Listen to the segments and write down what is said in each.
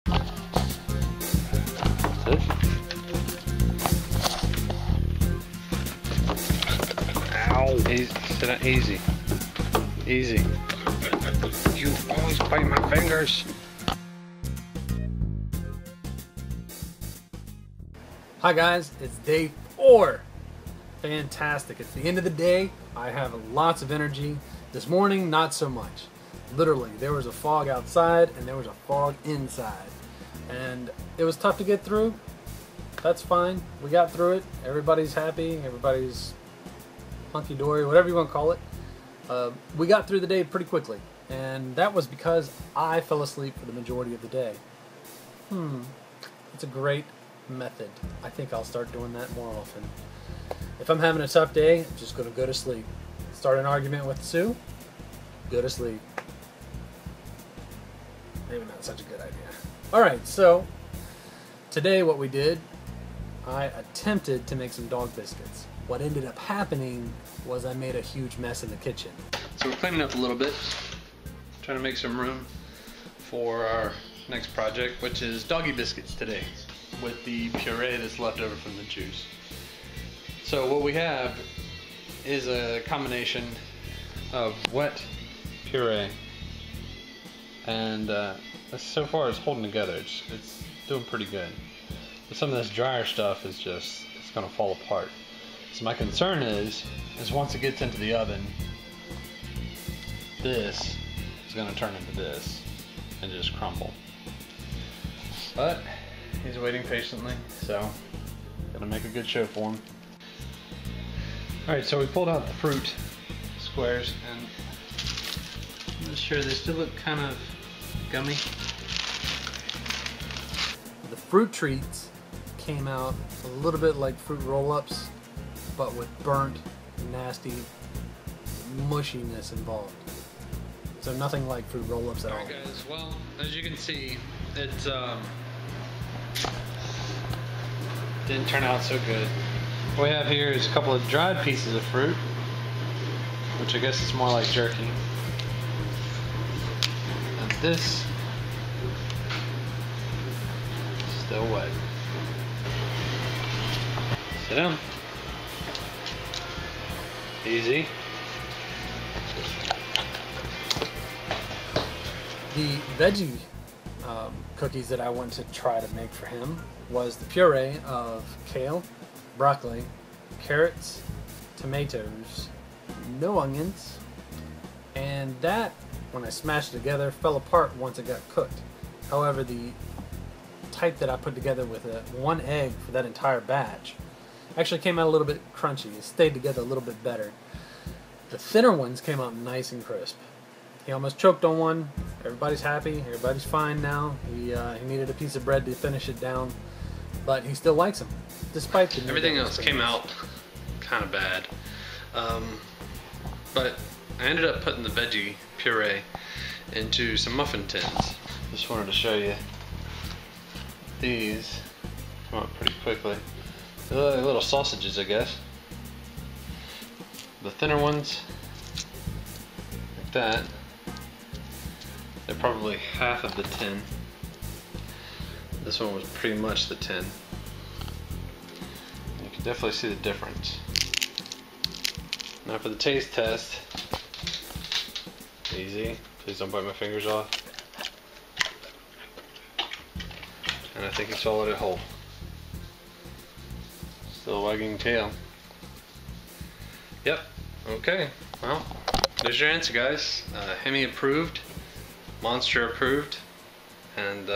That's it. Ow! Easy. Sit down. Easy. Easy. You always bite my fingers. Hi guys, it's day 4. Fantastic. It's the end of the day. I have lots of energy. This morning, not so much. Literally, there was a fog outside and there was a fog inside. And it was tough to get through. That's fine. We got through it. Everybody's happy. Everybody's hunky-dory, whatever you want to call it. We got through the day pretty quickly. And that was because I fell asleep for the majority of the day. It's a great method. I think I'll start doing that more often. If I'm having a tough day, I'm just going to go to sleep. Start an argument with Sue, go to sleep. Maybe not such a good idea. Alright, so today what we did, I attempted to make some dog biscuits. What ended up happening was I made a huge mess in the kitchen. So we're cleaning up a little bit, trying to make some room for our next project, which is doggy biscuits today, with the puree that's left over from the juice. So what we have is a combination of wet puree and so far it's holding together. It's doing pretty good. But some of this drier stuff is just, it's gonna fall apart. So my concern is once it gets into the oven, this is gonna turn into this and just crumble. But he's waiting patiently, so gonna make a good show for him. Alright, so we pulled out the fruit squares, and I'm not sure, they still look kind of gummy. The fruit treats came out a little bit like fruit roll-ups, but with burnt, nasty mushiness involved. So nothing like fruit roll-ups at all. Alright guys, well, as you can see, it didn't turn out so good. What we have here is a couple of dried pieces of fruit, which I guess is more like jerky. And this is still wet. Sit down. Easy. The veggie cookies that I went to try to make for him was the puree of kale, broccoli, carrots, tomatoes, no onions, and that, when I smashed it together, fell apart once it got cooked. However, the type that I put together with one egg for that entire batch actually came out a little bit crunchy. It stayed together a little bit better. The thinner ones came out nice and crisp. He almost choked on one. Everybody's happy. Everybody's fine now. He needed a piece of bread to finish it down, but he still likes them, despite the everything else came out kind of bad. But I ended up putting the veggie puree into some muffin tins. Just wanted to show you. These come out pretty quickly. They're like little sausages, I guess. The thinner ones, like that, they're probably half of the tin. This one was pretty much the tin. You can definitely see the difference. Now for the taste test. Easy. Please don't bite my fingers off. And I think he swallowed it whole. Still wagging tail. Yep. Okay. Well, there's your answer, guys. Hemi approved. Monster approved. And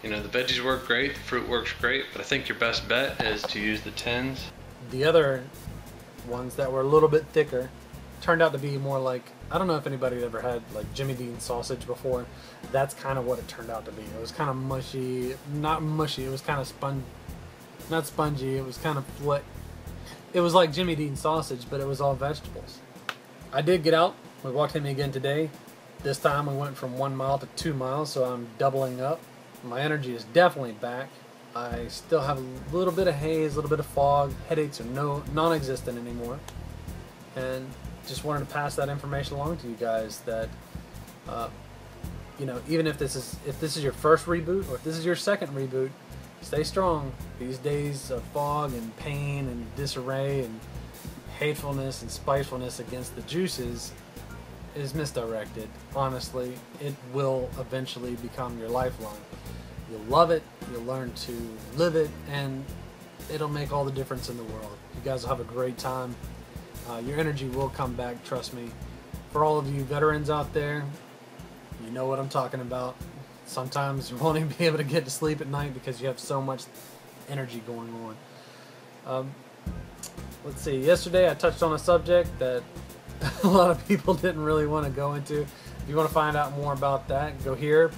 you know, the veggies work great, the fruit works great, but I think your best bet is to use the tins. The other ones that were a little bit thicker turned out to be more like, I don't know if anybody ever had like Jimmy Dean sausage before. That's kind of what it turned out to be. It was kind of mushy, not mushy, it was kind of not spongy, it was kind of what, it was like Jimmy Dean sausage, but it was all vegetables. I did get out, we walked him again today. This time we went from 1 mile to 2 miles, so I'm doubling up. My energy is definitely back. I still have a little bit of haze, a little bit of fog. Headaches are non-existent anymore. And just wanted to pass that information along to you guys that you know, even if this is your first reboot or if this is your second reboot, stay strong. These days of fog and pain and disarray and hatefulness and spitefulness against the juices is misdirected. Honestly, it will eventually become your lifeline. You'll love it, you'll learn to live it, and it'll make all the difference in the world. You guys will have a great time. Your energy will come back, trust me. For all of you veterans out there, you know what I'm talking about. Sometimes you won't even be able to get to sleep at night because you have so much energy going on. Let's see, yesterday I touched on a subject that a lot of people didn't really want to go into. If you want to find out more about that, go here.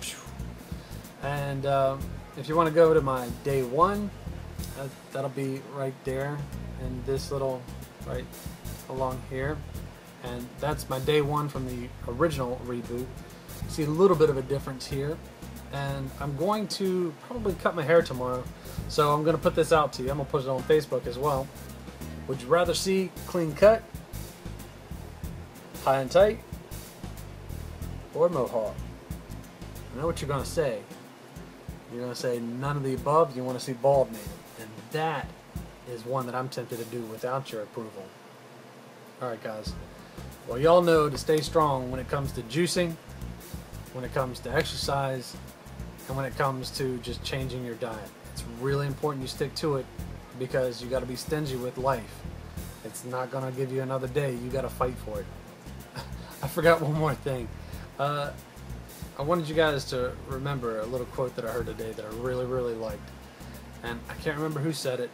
And if you want to go to my day one, that'll be right there, and this little right along here, and that's my day one from the original reboot. See a little bit of a difference here, and I'm going to probably cut my hair tomorrow, so I'm going to put this out to you. I'm going to put it on Facebook as well. Would you rather see clean cut, high and tight, or mohawk? I know what you're going to say. You're going to say none of the above. You want to see bald man, and that is one that I'm tempted to do without your approval. Alright guys, well y'all know to stay strong when it comes to juicing, when it comes to exercise, and when it comes to just changing your diet. It's really important you stick to it because you got to be stingy with life. It's not going to give you another day. You got to fight for it. I forgot one more thing. I wanted you guys to remember a little quote that I heard today that I really, really liked. And I can't remember who said it,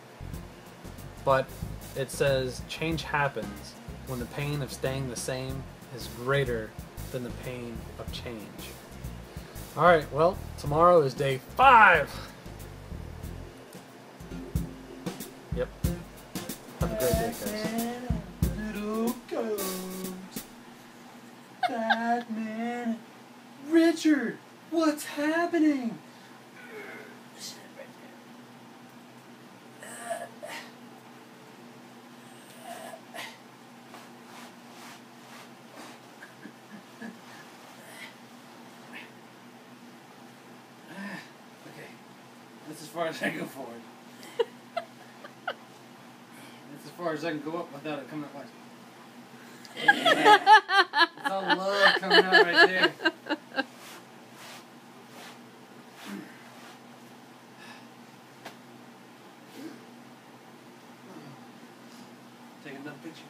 but it says, change happens when the pain of staying the same is greater than the pain of change. Alright, well, tomorrow is day 5. Yep. Have a great day, guys. Little goat. Batman. Richard, what's happening? That's as far as I can go forward. That's as far as I can go up without it coming up like. It's all love coming out right there. Take another picture.